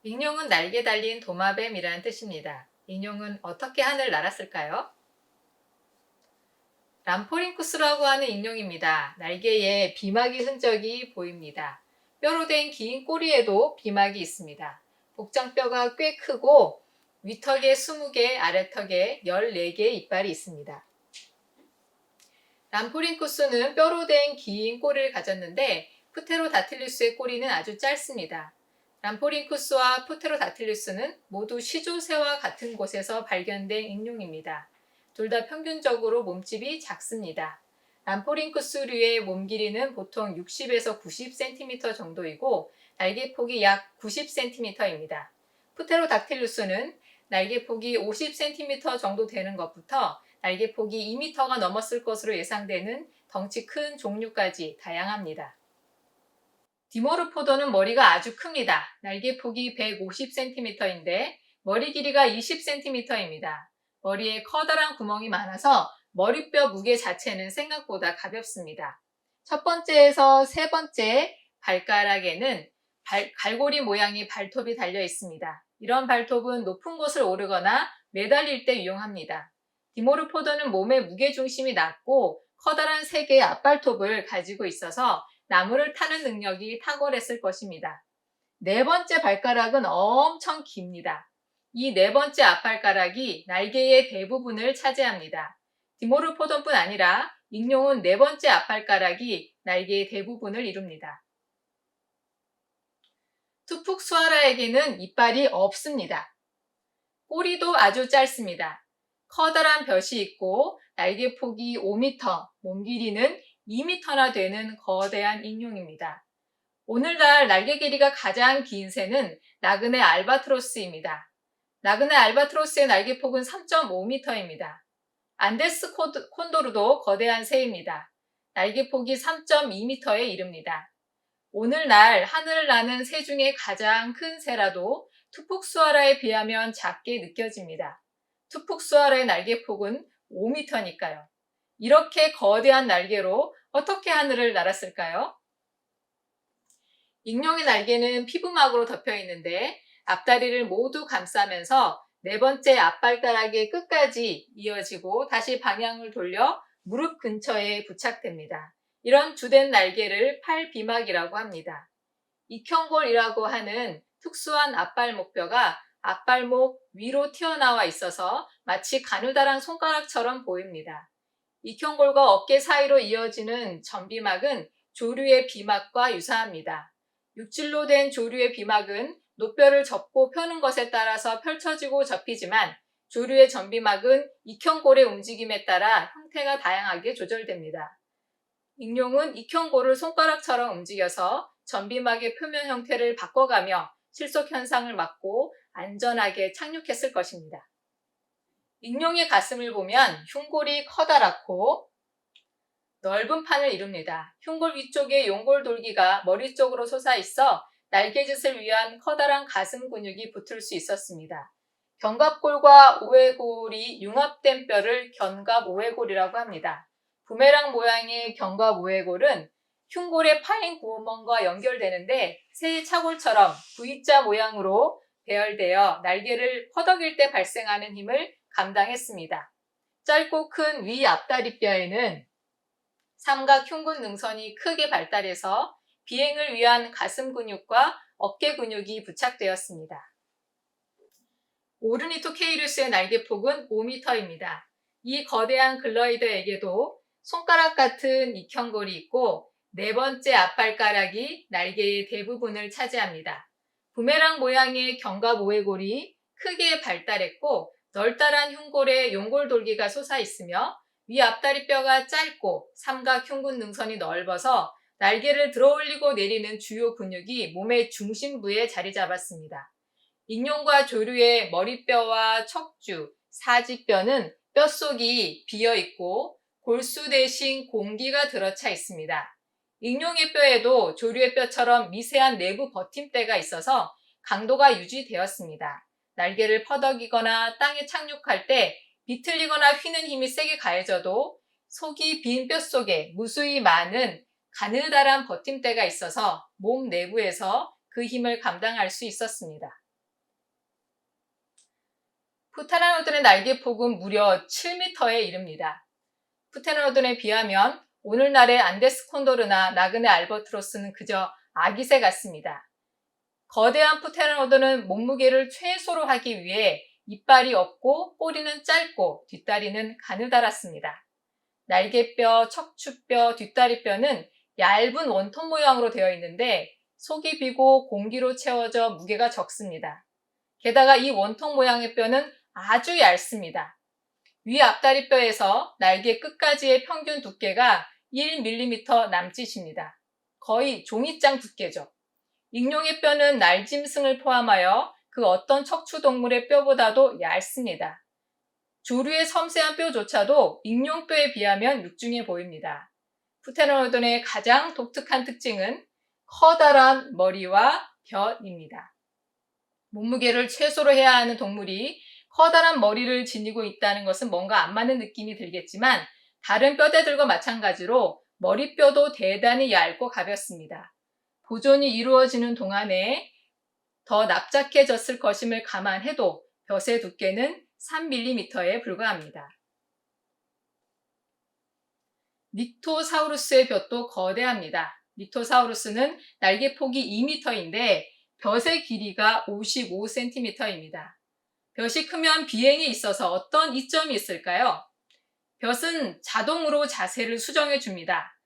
익룡은 날개 달린 도마뱀이란 뜻입니다. 익룡은 어떻게 하늘을 날았을까요? 람포링쿠스라고 하는 익룡입니다. 날개에 비막이 흔적이 보입니다. 뼈로 된 긴 꼬리에도 비막이 있습니다. 복장뼈가 꽤 크고 윗턱에 20개, 아래턱에 14개의 이빨이 있습니다. 람포링쿠스는 뼈로 된 긴 꼬리를 가졌는데 프테로다틸루스의 꼬리는 아주 짧습니다. 람포링쿠스와 프테로다틸루스는 모두 시조새와 같은 곳에서 발견된 익룡입니다. 둘 다 평균적으로 몸집이 작습니다. 람포링쿠스류의 몸 길이는 보통 60에서 90cm 정도이고 날개폭이 약 90cm입니다. 프테로닥틸루스는 날개폭이 50cm 정도 되는 것부터 날개폭이 2m가 넘었을 것으로 예상되는 덩치 큰 종류까지 다양합니다. 디모르포도는 머리가 아주 큽니다. 날개폭이 150cm인데 머리 길이가 20cm입니다. 머리에 커다란 구멍이 많아서 머리뼈 무게 자체는 생각보다 가볍습니다. 첫 번째에서 세 번째 발가락에는 갈고리 모양의 발톱이 달려 있습니다. 이런 발톱은 높은 곳을 오르거나 매달릴 때 유용합니다. 디모르포도는 몸의 무게중심이 낮고 커다란 세 개의 앞발톱을 가지고 있어서 나무를 타는 능력이 탁월했을 것입니다. 네 번째 발가락은 엄청 깁니다. 이 네 번째 앞발가락이 날개의 대부분을 차지합니다. 디모르포돈뿐 아니라 익룡은 네 번째 앞발가락이 날개의 대부분을 이룹니다. 투푹수아라에게는 이빨이 없습니다. 꼬리도 아주 짧습니다. 커다란 벼이 있고 날개폭이 5m, 몸 길이는 2m나 되는 거대한 익룡입니다. 오늘날 날개 길이가 가장 긴 새는 나그네 알바트로스입니다. 나그네 알바트로스의 날개폭은 3.5m입니다. 안데스 콘도르도 거대한 새입니다. 날개폭이 3.2m에 이릅니다. 오늘날 하늘을 나는 새 중에 가장 큰 새라도 투푹수아라에 비하면 작게 느껴집니다. 투푹수아라의 날개폭은 5m니까요. 이렇게 거대한 날개로 어떻게 하늘을 날았을까요? 익룡의 날개는 피부막으로 덮여 있는데 앞다리를 모두 감싸면서 네 번째 앞발가락의 끝까지 이어지고 다시 방향을 돌려 무릎 근처에 부착됩니다. 이런 주된 날개를 팔비막이라고 합니다. 익형골이라고 하는 특수한 앞발목뼈가 앞발목 위로 튀어나와 있어서 마치 가느다란 손가락처럼 보입니다. 익형골과 어깨 사이로 이어지는 전비막은 조류의 비막과 유사합니다. 육질로 된 조류의 비막은 노뼈를 접고 펴는 것에 따라서 펼쳐지고 접히지만 조류의 전비막은 익형골의 움직임에 따라 형태가 다양하게 조절됩니다. 익룡은 익형골을 손가락처럼 움직여서 전비막의 표면 형태를 바꿔가며 실속 현상을 막고 안전하게 착륙했을 것입니다. 익룡의 가슴을 보면 흉골이 커다랗고 넓은 판을 이룹니다. 흉골 위쪽에 용골돌기가 머리 쪽으로 솟아있어 날개짓을 위한 커다란 가슴 근육이 붙을 수 있었습니다. 견갑골과 오해골이 융합된 뼈를 견갑오해골이라고 합니다. 부메랑 모양의 견갑오해골은 흉골의 파인 구멍과 연결되는데 새의 차골처럼 V자 모양으로 배열되어 날개를 퍼덕일 때 발생하는 힘을 감당했습니다. 짧고 큰 위 앞다리뼈에는 삼각 흉근 능선이 크게 발달해서 비행을 위한 가슴 근육과 어깨 근육이 부착되었습니다. 오르니토케이루스의 날개폭은 5m입니다. 이 거대한 글러이더에게도 손가락 같은 익형골이 있고 네 번째 앞발가락이 날개의 대부분을 차지합니다. 부메랑 모양의 견갑오해골이 크게 발달했고 널따란 흉골에 용골돌기가 솟아있으며 위 앞다리뼈가 짧고 삼각 흉근 능선이 넓어서 날개를 들어올리고 내리는 주요 근육이 몸의 중심부에 자리 잡았습니다. 익룡과 조류의 머리뼈와 척주, 사지뼈는 뼛속이 비어있고 골수 대신 공기가 들어차 있습니다. 익룡의 뼈에도 조류의 뼈처럼 미세한 내부 버팀대가 있어서 강도가 유지되었습니다. 날개를 퍼덕이거나 땅에 착륙할 때 비틀리거나 휘는 힘이 세게 가해져도 속이 빈 뼛속에 무수히 많은 가느다란 버팀대가 있어서 몸 내부에서 그 힘을 감당할 수 있었습니다. 프테라노돈의 날개폭은 무려 7m에 이릅니다. 프테라노돈에 비하면 오늘날의 안데스 콘도르나 나그네 알바트로스는 그저 아기새 같습니다. 거대한 프테라노돈은 몸무게를 최소로 하기 위해 이빨이 없고 꼬리는 짧고 뒷다리는 가느다랗습니다. 날개뼈, 척추뼈, 뒷다리뼈는 얇은 원톱 모양으로 되어 있는데 속이 비고 공기로 채워져 무게가 적습니다. 게다가 이 원톱 모양의 뼈는 아주 얇습니다. 위 앞다리뼈에서 날개 끝까지의 평균 두께가 1mm 남짓입니다. 거의 종이장 두께죠. 익룡의 뼈는 날짐승을 포함하여 그 어떤 척추동물의 뼈보다도 얇습니다. 조류의 섬세한 뼈조차도 익룡뼈에 비하면 육중해 보입니다. 프테라노돈의 가장 독특한 특징은 커다란 머리와 벼입니다. 몸무게를 최소로 해야 하는 동물이 커다란 머리를 지니고 있다는 것은 뭔가 안 맞는 느낌이 들겠지만 다른 뼈대들과 마찬가지로 머리뼈도 대단히 얇고 가볍습니다. 보존이 이루어지는 동안에 더 납작해졌을 것임을 감안해도 벼의 두께는 3mm에 불과합니다. 닉토사우루스의 벼도 거대합니다. 닉토사우루스는 날개폭이 2m인데 벼의 길이가 55cm입니다. 벼이 크면 비행에 있어서 어떤 이점이 있을까요? 벼은 자동으로 자세를 수정해 줍니다.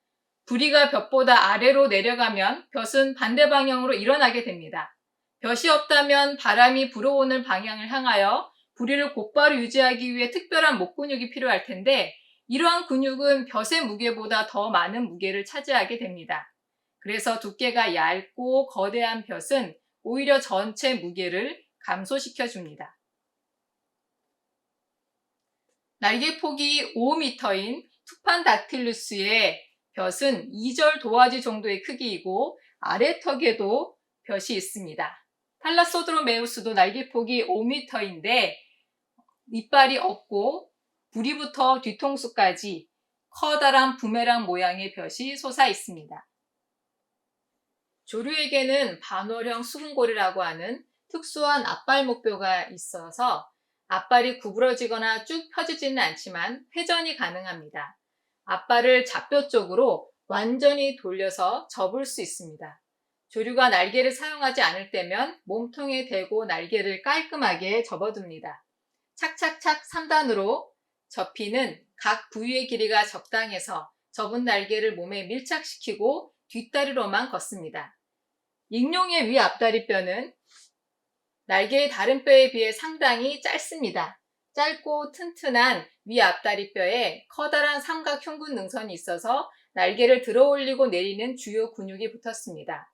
부리가 벼보다 아래로 내려가면 벼은 반대 방향으로 일어나게 됩니다. 벼이 없다면 바람이 불어오는 방향을 향하여 부리를 곧바로 유지하기 위해 특별한 목 근육이 필요할 텐데 이러한 근육은 벼의 무게보다 더 많은 무게를 차지하게 됩니다. 그래서 두께가 얇고 거대한 벼은 오히려 전체 무게를 감소시켜 줍니다. 날개폭이 5m인 투판닥틸루스의 벼은 2절 도화지 정도의 크기이고 아래턱에도 벼이 있습니다. 탈라소드로메우스도 날개폭이 5m인데 이빨이 없고 부리부터 뒤통수까지 커다란 부메랑 모양의 벼이 솟아 있습니다. 조류에게는 반월형 수근고리라고 하는 특수한 앞발목뼈가 있어서 앞발이 구부러지거나 쭉 펴지지는 않지만 회전이 가능합니다. 앞발을 잡뼈 쪽으로 완전히 돌려서 접을 수 있습니다. 조류가 날개를 사용하지 않을 때면 몸통에 대고 날개를 깔끔하게 접어둡니다. 착착착 3단으로 접히는 각 부위의 길이가 적당해서 접은 날개를 몸에 밀착시키고 뒷다리로만 걷습니다. 익룡의 위 앞다리뼈는 날개의 다른 뼈에 비해 상당히 짧습니다. 짧고 튼튼한 위 앞다리뼈에 커다란 삼각 흉근 능선이 있어서 날개를 들어 올리고 내리는 주요 근육이 붙었습니다.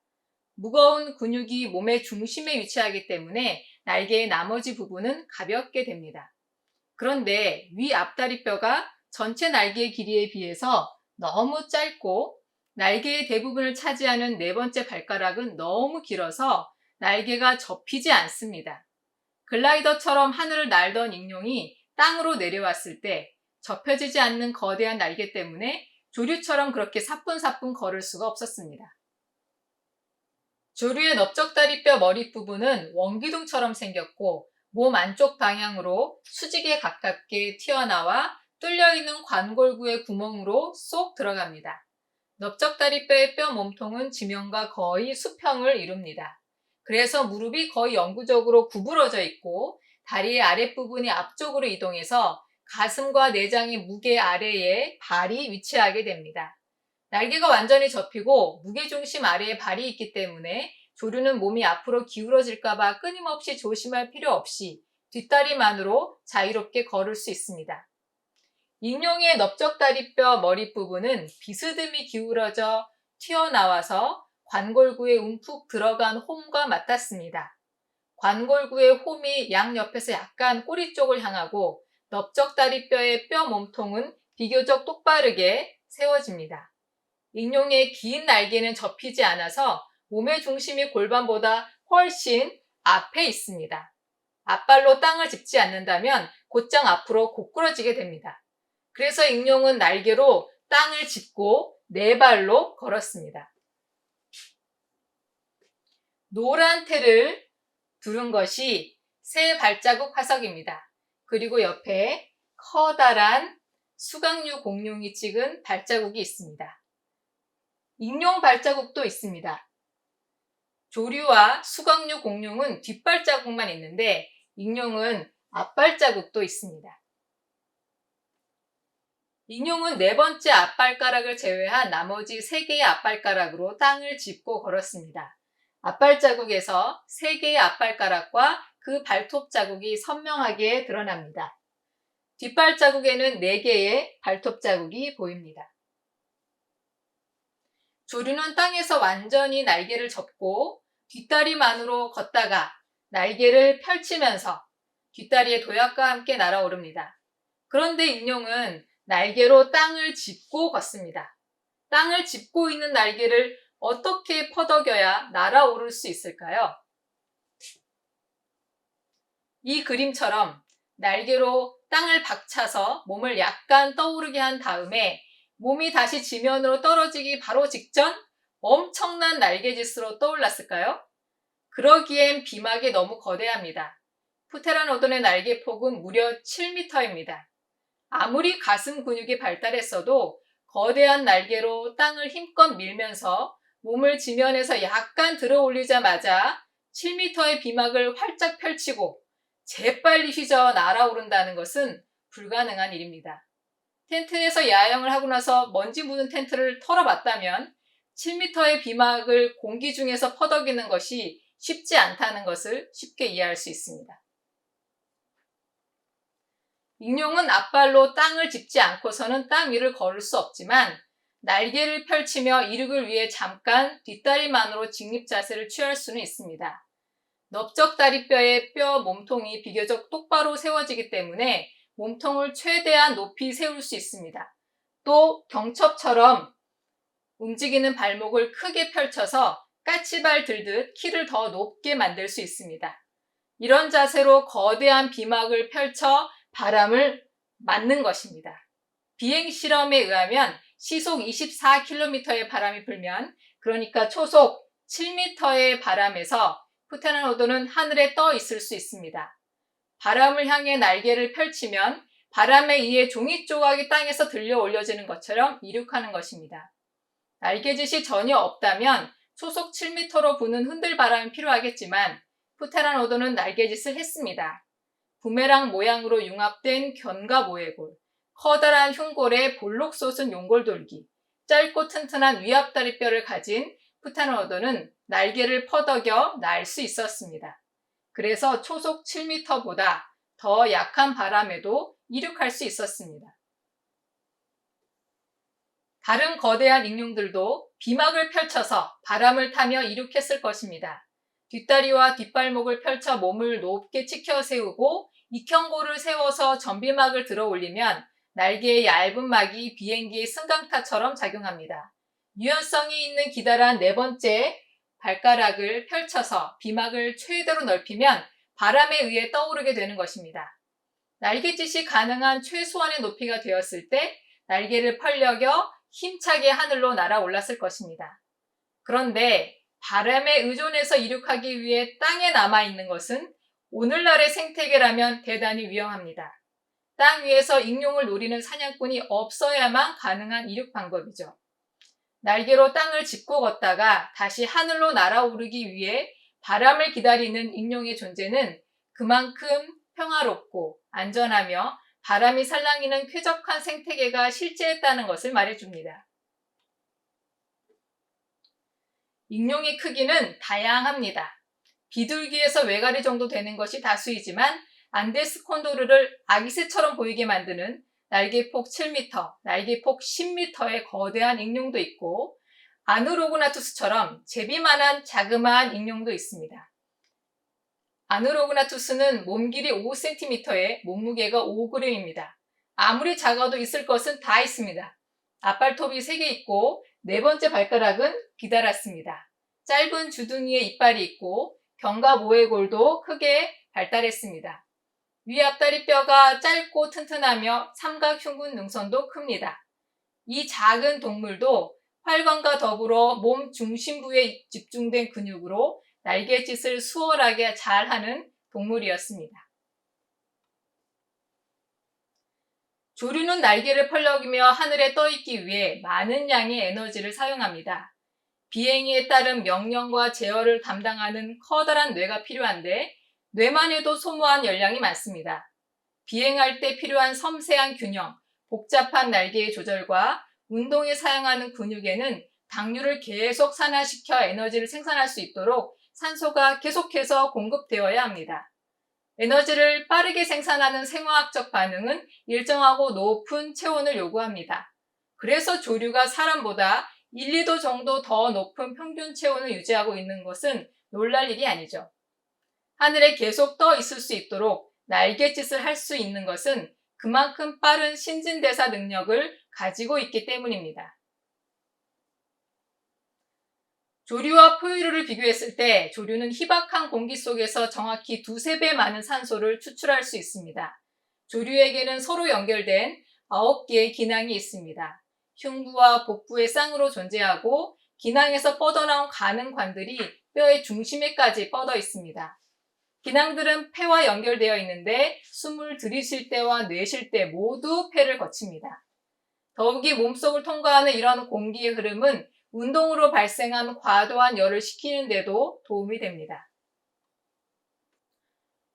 무거운 근육이 몸의 중심에 위치하기 때문에 날개의 나머지 부분은 가볍게 됩니다. 그런데 위 앞다리뼈가 전체 날개의 길이에 비해서 너무 짧고 날개의 대부분을 차지하는 네 번째 발가락은 너무 길어서 날개가 접히지 않습니다. 글라이더처럼 하늘을 날던 익룡이 땅으로 내려왔을 때 접혀지지 않는 거대한 날개 때문에 조류처럼 그렇게 사뿐사뿐 걸을 수가 없었습니다. 조류의 넓적다리뼈 머릿부분은 원기둥처럼 생겼고 몸 안쪽 방향으로 수직에 가깝게 튀어나와 뚫려있는 관골구의 구멍으로 쏙 들어갑니다. 넓적다리뼈의 뼈 몸통은 지면과 거의 수평을 이룹니다. 그래서 무릎이 거의 영구적으로 구부러져 있고 다리의 아랫부분이 앞쪽으로 이동해서 가슴과 내장의 무게 아래에 발이 위치하게 됩니다. 날개가 완전히 접히고 무게중심 아래에 발이 있기 때문에 조류는 몸이 앞으로 기울어질까봐 끊임없이 조심할 필요 없이 뒷다리만으로 자유롭게 걸을 수 있습니다. 익룡의 넓적다리뼈 머릿부분은 비스듬히 기울어져 튀어나와서 관골구에 움푹 들어간 홈과 맞닿습니다. 관골구의 홈이 양옆에서 약간 꼬리 쪽을 향하고 넓적다리뼈의 뼈 몸통은 비교적 똑바르게 세워집니다. 익룡의 긴 날개는 접히지 않아서 몸의 중심이 골반보다 훨씬 앞에 있습니다. 앞발로 땅을 짚지 않는다면 곧장 앞으로 고꾸러지게 됩니다. 그래서 익룡은 날개로 땅을 짚고 네 발로 걸었습니다. 노란 테를 두른 것이 새 발자국 화석입니다. 그리고 옆에 커다란 수각류 공룡이 찍은 발자국이 있습니다. 익룡 발자국도 있습니다. 조류와 수각류 공룡은 뒷발자국만 있는데 익룡은 앞발자국도 있습니다. 익룡은 네 번째 앞발가락을 제외한 나머지 3개의 앞발가락으로 땅을 짚고 걸었습니다. 앞발자국에서 3개의 앞발가락과 그 발톱 자국이 선명하게 드러납니다. 뒷발자국에는 4개의 발톱 자국이 보입니다. 조류는 땅에서 완전히 날개를 접고 뒷다리만으로 걷다가 날개를 펼치면서 뒷다리의 도약과 함께 날아오릅니다. 그런데 익룡은 날개로 땅을 짚고 걷습니다. 땅을 짚고 있는 날개를 어떻게 퍼덕여야 날아오를 수 있을까요? 이 그림처럼 날개로 땅을 박차서 몸을 약간 떠오르게 한 다음에 몸이 다시 지면으로 떨어지기 바로 직전 엄청난 날개짓으로 떠올랐을까요? 그러기엔 비막이 너무 거대합니다. 프테라노돈의 날개폭은 무려 7m입니다. 아무리 가슴 근육이 발달했어도 거대한 날개로 땅을 힘껏 밀면서 몸을 지면에서 약간 들어 올리자마자 7m의 비막을 활짝 펼치고 재빨리 휘저 날아오른다는 것은 불가능한 일입니다. 텐트에서 야영을 하고 나서 먼지 묻은 텐트를 털어봤다면 7m의 비막을 공기 중에서 퍼덕이는 것이 쉽지 않다는 것을 쉽게 이해할 수 있습니다. 익룡은 앞발로 땅을 짚지 않고서는 땅 위를 걸을 수 없지만 날개를 펼치며 이륙을 위해 잠깐 뒷다리만으로 직립 자세를 취할 수는 있습니다. 넓적 다리뼈의 뼈 몸통이 비교적 똑바로 세워지기 때문에 몸통을 최대한 높이 세울 수 있습니다. 또 경첩처럼 움직이는 발목을 크게 펼쳐서 까치발 들듯 키를 더 높게 만들 수 있습니다. 이런 자세로 거대한 비막을 펼쳐 바람을 맞는 것입니다. 비행 실험에 의하면 시속 24km의 바람이 불면, 그러니까 초속 7m의 바람에서 프테라노돈은 하늘에 떠 있을 수 있습니다. 바람을 향해 날개를 펼치면 바람에 의해 종이 조각이 땅에서 들려 올려지는 것처럼 이륙하는 것입니다. 날개짓이 전혀 없다면 초속 7m로 부는 흔들 바람이 필요하겠지만 프테라노돈은 날개짓을 했습니다. 부메랑 모양으로 융합된 견과 모해골, 커다란 흉골에 볼록 솟은 용골돌기, 짧고 튼튼한 위압다리뼈를 가진 프테라노돈은 날개를 퍼덕여 날 수 있었습니다. 그래서 초속 7m보다 더 약한 바람에도 이륙할 수 있었습니다. 다른 거대한 익룡들도 비막을 펼쳐서 바람을 타며 이륙했을 것입니다. 뒷다리와 뒷발목을 펼쳐 몸을 높게 치켜 세우고 익형골을 세워서 전비막을 들어 올리면 날개의 얇은 막이 비행기의 승강타처럼 작용합니다. 유연성이 있는 기다란 네 번째 발가락을 펼쳐서 비막을 최대로 넓히면 바람에 의해 떠오르게 되는 것입니다. 날갯짓이 가능한 최소한의 높이가 되었을 때 날개를 펄려겨 힘차게 하늘로 날아올랐을 것입니다. 그런데 바람에 의존해서 이륙하기 위해 땅에 남아있는 것은 오늘날의 생태계라면 대단히 위험합니다. 땅 위에서 익룡을 노리는 사냥꾼이 없어야만 가능한 이륙 방법이죠. 날개로 땅을 짚고 걷다가 다시 하늘로 날아오르기 위해 바람을 기다리는 익룡의 존재는 그만큼 평화롭고 안전하며 바람이 살랑이는 쾌적한 생태계가 실제했다는 것을 말해줍니다. 익룡의 크기는 다양합니다. 비둘기에서 외가리 정도 되는 것이 다수이지만 안데스 콘도르를 아기새처럼 보이게 만드는 날개폭 7m, 날개폭 10m의 거대한 익룡도 있고 아누로그나투스처럼 제비만한 자그마한 익룡도 있습니다. 아누로그나투스는 몸 길이 5cm에 몸무게가 5g입니다. 아무리 작아도 있을 것은 다 있습니다. 앞발톱이 3개 있고 네 번째 발가락은 기다랗습니다. 짧은 주둥이에 이빨이 있고 견과 모해골도 크게 발달했습니다. 위 앞다리 뼈가 짧고 튼튼하며 삼각 흉근 능선도 큽니다. 이 작은 동물도 활관과 더불어 몸 중심부에 집중된 근육으로 날갯짓을 수월하게 잘하는 동물이었습니다. 조류는 날개를 펄럭이며 하늘에 떠있기 위해 많은 양의 에너지를 사용합니다. 비행에 따른 명령과 제어를 담당하는 커다란 뇌가 필요한데 뇌만 해도 소모한 열량이 많습니다. 비행할 때 필요한 섬세한 균형, 복잡한 날개의 조절과 운동에 사용하는 근육에는 당류를 계속 산화시켜 에너지를 생산할 수 있도록 산소가 계속해서 공급되어야 합니다. 에너지를 빠르게 생산하는 생화학적 반응은 일정하고 높은 체온을 요구합니다. 그래서 조류가 사람보다 1, 2도 정도 더 높은 평균 체온을 유지하고 있는 것은 놀랄 일이 아니죠. 하늘에 계속 떠 있을 수 있도록 날갯짓을 할 수 있는 것은 그만큼 빠른 신진대사 능력을 가지고 있기 때문입니다. 조류와 포유류를 비교했을 때 조류는 희박한 공기 속에서 정확히 2~3배 많은 산소를 추출할 수 있습니다. 조류에게는 서로 연결된 9개의 기낭이 있습니다. 흉부와 복부의 쌍으로 존재하고 기낭에서 뻗어나온 가는관들이 뼈의 중심에까지 뻗어 있습니다. 기낭들은 폐와 연결되어 있는데 숨을 들이쉴 때와 내쉴 때 모두 폐를 거칩니다. 더욱이 몸속을 통과하는 이런 공기의 흐름은 운동으로 발생한 과도한 열을 식히는 데도 도움이 됩니다.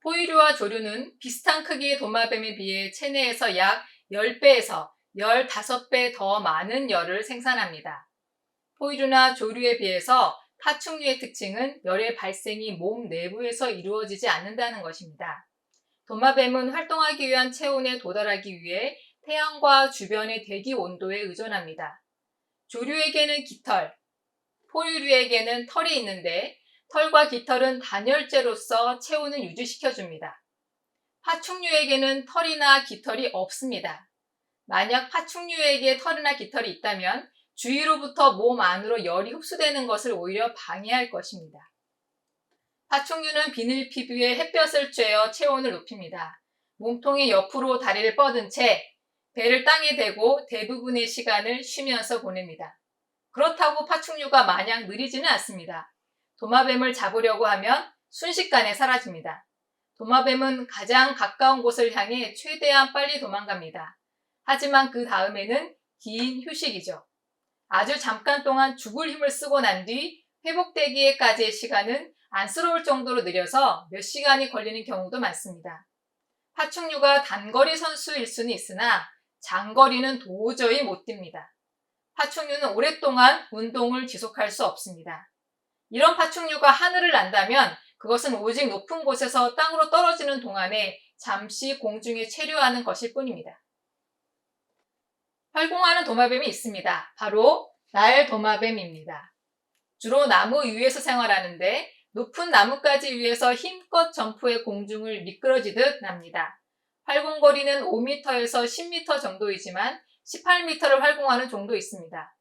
포유류와 조류는 비슷한 크기의 도마뱀에 비해 체내에서 약 10배에서 15배 더 많은 열을 생산합니다. 포유류나 조류에 비해서 파충류의 특징은 열의 발생이 몸 내부에서 이루어지지 않는다는 것입니다. 도마뱀은 활동하기 위한 체온에 도달하기 위해 태양과 주변의 대기 온도에 의존합니다. 조류에게는 깃털, 포유류에게는 털이 있는데 털과 깃털은 단열재로서 체온을 유지시켜줍니다. 파충류에게는 털이나 깃털이 없습니다. 만약 파충류에게 털이나 깃털이 있다면 주위로부터 몸 안으로 열이 흡수되는 것을 오히려 방해할 것입니다. 파충류는 비늘 피부에 햇볕을 쬐어 체온을 높입니다. 몸통의 옆으로 다리를 뻗은 채 배를 땅에 대고 대부분의 시간을 쉬면서 보냅니다. 그렇다고 파충류가 마냥 느리지는 않습니다. 도마뱀을 잡으려고 하면 순식간에 사라집니다. 도마뱀은 가장 가까운 곳을 향해 최대한 빨리 도망갑니다. 하지만 그 다음에는 긴 휴식이죠. 아주 잠깐 동안 죽을 힘을 쓰고 난 뒤 회복되기에까지의 시간은 안쓰러울 정도로 느려서 몇 시간이 걸리는 경우도 많습니다. 파충류가 단거리 선수일 수는 있으나 장거리는 도저히 못 뜁니다. 파충류는 오랫동안 운동을 지속할 수 없습니다. 이런 파충류가 하늘을 난다면 그것은 오직 높은 곳에서 땅으로 떨어지는 동안에 잠시 공중에 체류하는 것일 뿐입니다. 활공하는 도마뱀이 있습니다. 바로 날도마뱀입니다. 주로 나무 위에서 생활하는데 높은 나뭇가지 위에서 힘껏 점프해 공중을 미끄러지듯 납니다. 활공거리는 5m에서 10m 정도이지만 18m를 활공하는 종도 있습니다.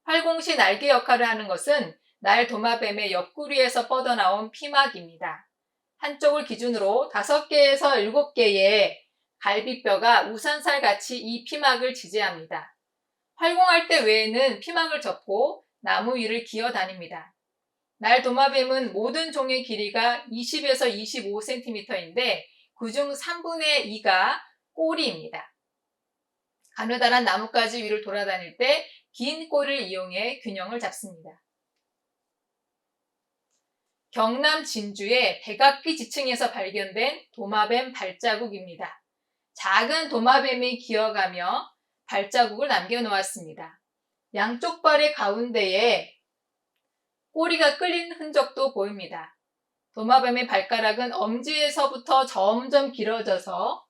활공 시 날개 역할을 하는 것은 날도마뱀의 옆구리에서 뻗어나온 피막입니다. 한쪽을 기준으로 5개에서 7개의 갈비뼈가 우산살같이 이 피막을 지지합니다. 활공할 때 외에는 피막을 접고 나무 위를 기어다닙니다. 날도마뱀은 모든 종의 길이가 20에서 25cm인데 그중 3분의 2가 꼬리입니다. 가느다란 나뭇가지 위를 돌아다닐 때 긴 꼬리를 이용해 균형을 잡습니다. 경남 진주의 백악기 지층에서 발견된 도마뱀 발자국입니다. 작은 도마뱀이 기어가며 발자국을 남겨놓았습니다. 양쪽 발의 가운데에 꼬리가 끌린 흔적도 보입니다. 도마뱀의 발가락은 엄지에서부터 점점 길어져서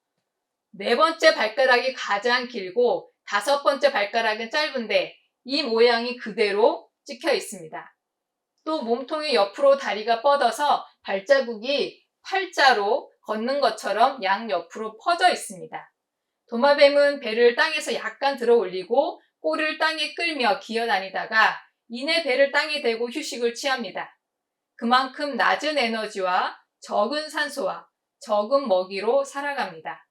4번째 발가락이 가장 길고 5번째 발가락은 짧은데 이 모양이 그대로 찍혀 있습니다. 또 몸통의 옆으로 다리가 뻗어서 발자국이 팔자로 걷는 것처럼 양옆으로 퍼져 있습니다. 도마뱀은 배를 땅에서 약간 들어 올리고 꼬리를 땅에 끌며 기어다니다가 이내 배를 땅에 대고 휴식을 취합니다. 그만큼 낮은 에너지와 적은 산소와 적은 먹이로 살아갑니다.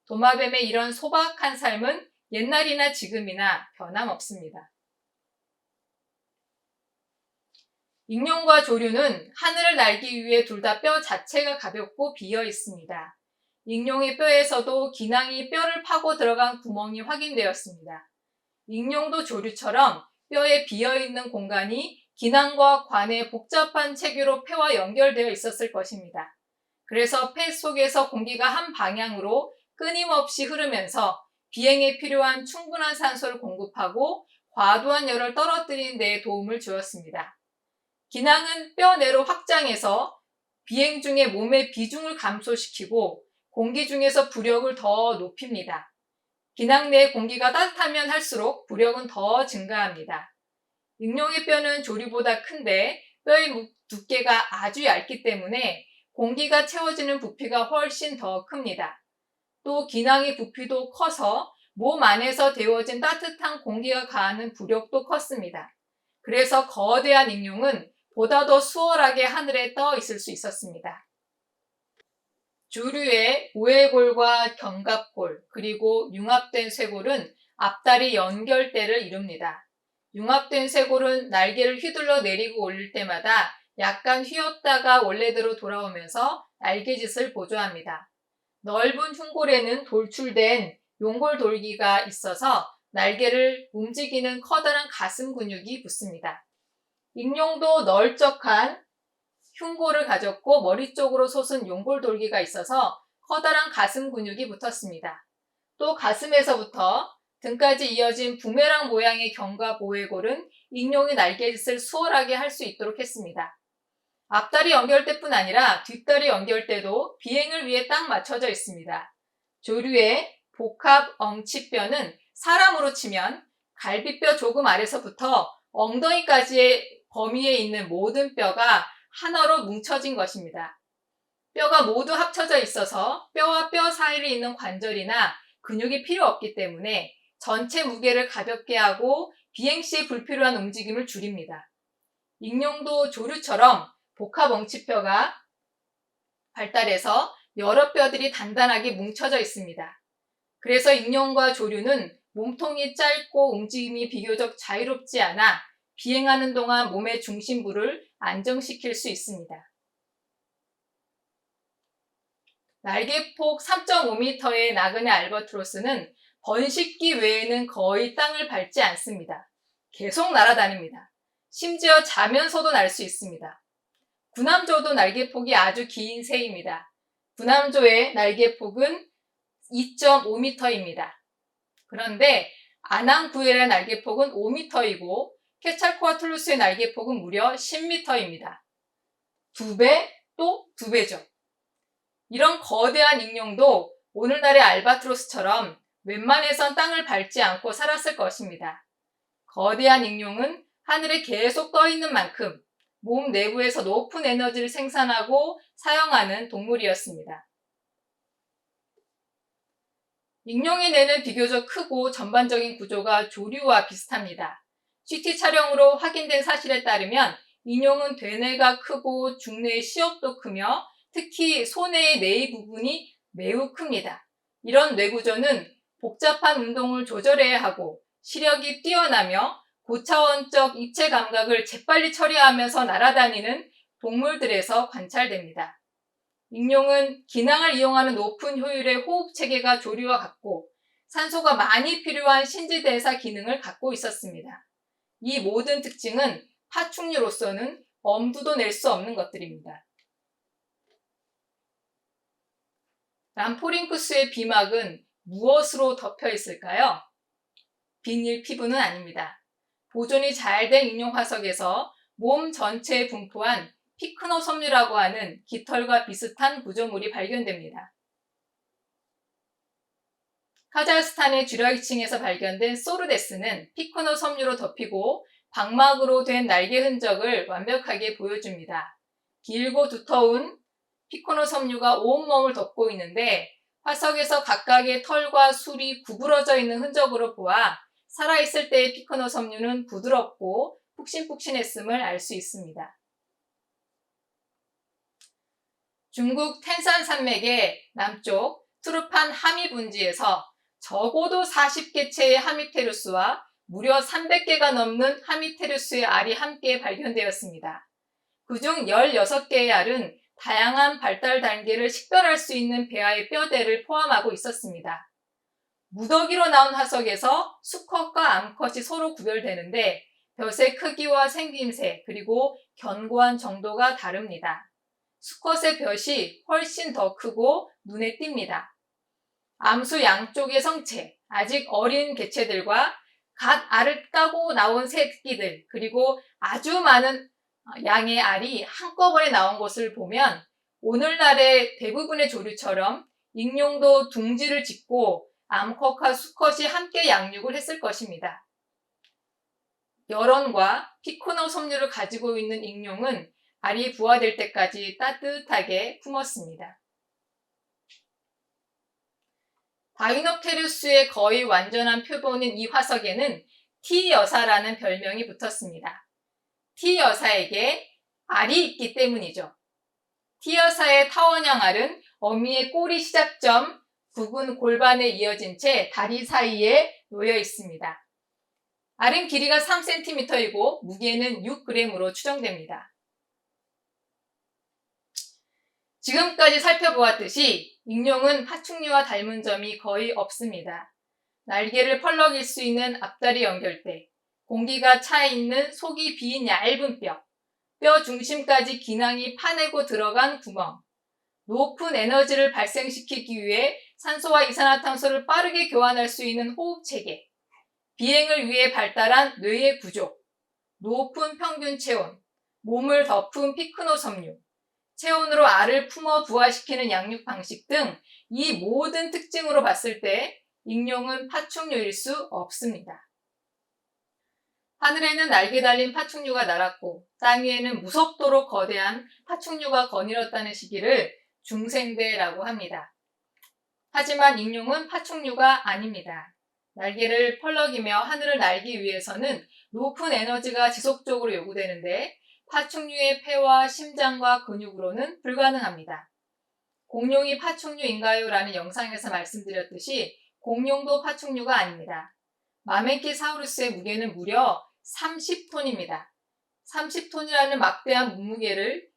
도마뱀의 이런 소박한 삶은 옛날이나 지금이나 변함없습니다. 익룡과 조류는 하늘을 날기 위해 둘 다 뼈 자체가 가볍고 비어 있습니다. 익룡의 뼈에서도 기낭이 뼈를 파고 들어간 구멍이 확인되었습니다. 익룡도 조류처럼 뼈에 비어있는 공간이 기낭과 관의 복잡한 체계로 폐와 연결되어 있었을 것입니다. 그래서 폐 속에서 공기가 한 방향으로 끊임없이 흐르면서 비행에 필요한 충분한 산소를 공급하고 과도한 열을 떨어뜨리는 데 도움을 주었습니다. 기낭은 뼈 내로 확장해서 비행 중에 몸의 비중을 감소시키고 공기 중에서 부력을 더 높입니다. 기낭 내 공기가 따뜻하면 할수록 부력은 더 증가합니다. 익룡의 뼈는 조류보다 큰데 뼈의 두께가 아주 얇기 때문에 공기가 채워지는 부피가 훨씬 더 큽니다. 또 기낭의 부피도 커서 몸 안에서 데워진 따뜻한 공기가 가하는 부력도 컸습니다. 그래서 거대한 익룡은 보다 더 수월하게 하늘에 떠 있을 수 있었습니다. 조류의 오해골과 견갑골 그리고 융합된 쇄골은 앞다리 연결대를 이룹니다. 융합된 쇄골은 날개를 휘둘러 내리고 올릴 때마다 약간 휘었다가 원래대로 돌아오면서 날개짓을 보조합니다. 넓은 흉골에는 돌출된 용골돌기가 있어서 날개를 움직이는 커다란 가슴 근육이 붙습니다. 익룡도 널쩍한 흉골을 가졌고 머리 쪽으로 솟은 용골돌기가 있어서 커다란 가슴 근육이 붙었습니다. 또 가슴에서부터 등까지 이어진 부메랑 모양의 견갑 오해골은 익룡이 날개짓을 수월하게 할 수 있도록 했습니다. 앞다리 연결대뿐 아니라 뒷다리 연결대도 비행을 위해 딱 맞춰져 있습니다. 조류의 복합 엉치뼈는 사람으로 치면 갈비뼈 조금 아래서부터 엉덩이까지의 범위에 있는 모든 뼈가 하나로 뭉쳐진 것입니다. 뼈가 모두 합쳐져 있어서 뼈와 뼈 사이에 있는 관절이나 근육이 필요 없기 때문에 전체 무게를 가볍게 하고 비행 시에 불필요한 움직임을 줄입니다. 익룡도 조류처럼 복합 엉치뼈가 발달해서 여러 뼈들이 단단하게 뭉쳐져 있습니다. 그래서 익룡과 조류는 몸통이 짧고 움직임이 비교적 자유롭지 않아 비행하는 동안 몸의 중심부를 안정시킬 수 있습니다. 날개폭 3.5m의 나그네 알바트로스는 번식기 외에는 거의 땅을 밟지 않습니다. 계속 날아다닙니다. 심지어 자면서도 날 수 있습니다. 구남조도 날개폭이 아주 긴 새입니다. 구남조의 날개폭은 2.5m입니다. 그런데 아낭구엘의 날개폭은 5m이고 케찰코아틀루스의 날개폭은 무려 10m입니다. 2배 또 2배죠. 이런 거대한 익룡도 오늘날의 알바트로스처럼 웬만해선 땅을 밟지 않고 살았을 것입니다. 거대한 익룡은 하늘에 계속 떠 있는 만큼 몸 내부에서 높은 에너지를 생산하고 사용하는 동물이었습니다. 익룡의 뇌는 비교적 크고 전반적인 구조가 조류와 비슷합니다. CT 촬영으로 확인된 사실에 따르면 익룡은 대뇌가 크고 중뇌의 시엽도 크며 특히 소뇌의 내의 부분이 매우 큽니다. 이런 뇌구조는 복잡한 운동을 조절해야 하고 시력이 뛰어나며 고차원적 입체 감각을 재빨리 처리하면서 날아다니는 동물들에서 관찰됩니다. 익룡은 기낭을 이용하는 높은 효율의 호흡 체계가 조류와 같고 산소가 많이 필요한 신지대사 기능을 갖고 있었습니다. 이 모든 특징은 파충류로서는 엄두도 낼 수 없는 것들입니다. 람포링쿠스의 비막은 무엇으로 덮여 있을까요? 비닐 피부는 아닙니다. 보존이 잘 된 익룡 화석에서 몸 전체에 분포한 피크노 섬유라고 하는 깃털과 비슷한 구조물이 발견됩니다. 카자흐스탄의 주라기층에서 발견된 소르데스는 피크노 섬유로 덮이고 방막으로 된 날개 흔적을 완벽하게 보여줍니다. 길고 두터운 피크노 섬유가 온몸을 덮고 있는데 화석에서 각각의 털과 술이 구부러져 있는 흔적으로 보아 살아있을 때의 피크노 섬유는 부드럽고 푹신푹신했음을 알 수 있습니다. 중국 텐산 산맥의 남쪽 투르판 하미 분지에서 적어도 40개체의 하미테루스와 무려 300개가 넘는 하미테루스의 알이 함께 발견되었습니다. 그중 16개의 알은 다양한 발달 단계를 식별할 수 있는 배아의 뼈대를 포함하고 있었습니다. 무더기로 나온 화석에서 수컷과 암컷이 서로 구별되는데 벼의 크기와 생김새 그리고 견고한 정도가 다릅니다. 수컷의 벼이 훨씬 더 크고 눈에 띕니다. 암수 양쪽의 성체, 아직 어린 개체들과 갓 알을 까고 나온 새끼들, 그리고 아주 많은 양의 알이 한꺼번에 나온 것을 보면 오늘날의 대부분의 조류처럼 익룡도 둥지를 짓고 암컷과 수컷이 함께 양육을 했을 것입니다. 열원과 피코너 섬유를 가지고 있는 익룡은 알이 부화될 때까지 따뜻하게 품었습니다. 다이노케루스의 거의 완전한 표본인 이 화석에는 T여사라는 별명이 붙었습니다. T여사에게 알이 있기 때문이죠. T여사의 타원형 알은 어미의 꼬리 시작점 부근 골반에 이어진 채 다리 사이에 놓여 있습니다. 알은 길이가 3cm이고 무게는 6g으로 추정됩니다. 지금까지 살펴보았듯이 익룡은 파충류와 닮은 점이 거의 없습니다. 날개를 펄럭일 수 있는 앞다리 연결대, 공기가 차 있는 속이 빈 얇은 뼈 중심까지 기낭이 파내고 들어간 구멍, 높은 에너지를 발생시키기 위해 산소와 이산화탄소를 빠르게 교환할 수 있는 호흡체계, 비행을 위해 발달한 뇌의 구조, 높은 평균 체온, 몸을 덮은 피크노 섬유, 체온으로 알을 품어 부화시키는 양육 방식 등 이 모든 특징으로 봤을 때 익룡은 파충류일 수 없습니다. 하늘에는 날개 달린 파충류가 날았고 땅 위에는 무섭도록 거대한 파충류가 거닐었다는 시기를 중생대라고 합니다. 하지만 익룡은 파충류가 아닙니다. 날개를 펄럭이며 하늘을 날기 위해서는 높은 에너지가 지속적으로 요구되는데 파충류의 폐와 심장과 근육으로는 불가능합니다. 공룡이 파충류인가요? 라는 영상에서 말씀드렸듯이 공룡도 파충류가 아닙니다. 마멘키사우루스의 무게는 무려 30톤입니다. 30톤이라는 막대한 몸무게를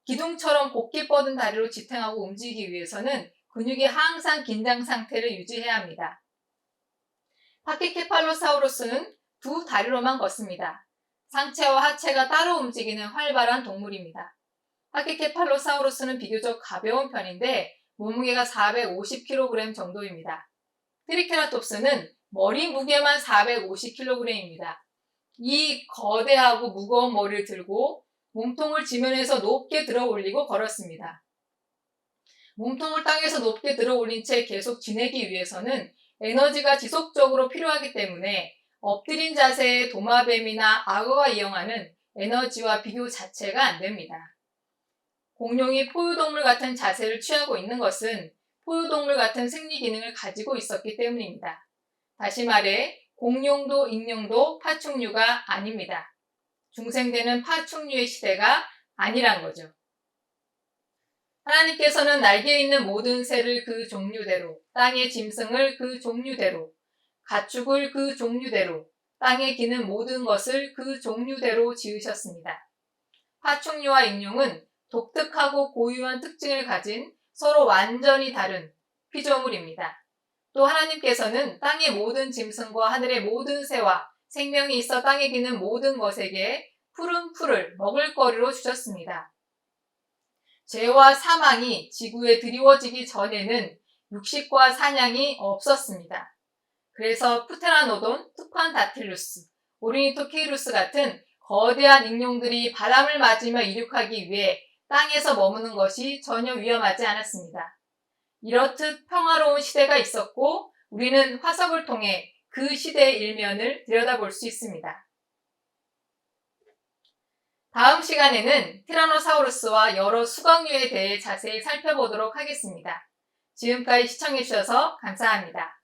기둥처럼 곧게 뻗은 다리로 지탱하고 움직이기 위해서는 근육이 항상 긴장 상태를 유지해야 합니다. 파키케팔로사우루스는 두 다리로만 걷습니다. 상체와 하체가 따로 움직이는 활발한 동물입니다. 파키케팔로사우루스는 비교적 가벼운 편인데 몸무게가 450kg 정도입니다. 트리케라톱스는 머리 무게만 450kg입니다. 이 거대하고 무거운 머리를 들고 몸통을 지면에서 높게 들어 올리고 걸었습니다. 몸통을 땅에서 높게 들어 올린 채 계속 지내기 위해서는 에너지가 지속적으로 필요하기 때문에 엎드린 자세의 도마뱀이나 악어가 이용하는 에너지와 비교 자체가 안 됩니다. 공룡이 포유동물 같은 자세를 취하고 있는 것은 포유동물 같은 생리 기능을 가지고 있었기 때문입니다. 다시 말해 공룡도 익룡도 파충류가 아닙니다. 중생되는 파충류의 시대가 아니란 거죠. 하나님께서는 날개 있는 모든 새를 그 종류대로, 땅의 짐승을 그 종류대로, 가축을 그 종류대로, 땅에 기는 모든 것을 그 종류대로 지으셨습니다. 파충류와 익룡은 독특하고 고유한 특징을 가진 서로 완전히 다른 피조물입니다. 또 하나님께서는 땅의 모든 짐승과 하늘의 모든 새와 생명이 있어 땅에 기는 모든 것에게 푸른 풀을 먹을거리로 주셨습니다. 죄와 사망이 지구에 드리워지기 전에는 육식과 사냥이 없었습니다. 그래서 프테라노돈, 투판다틸루스, 오르니토케이루스 같은 거대한 익룡들이 바람을 맞으며 이륙하기 위해 땅에서 머무는 것이 전혀 위험하지 않았습니다. 이렇듯 평화로운 시대가 있었고 우리는 화석을 통해 그 시대의 일면을 들여다볼 수 있습니다. 다음 시간에는 티라노사우루스와 여러 수각류에 대해 자세히 살펴보도록 하겠습니다. 지금까지 시청해주셔서 감사합니다.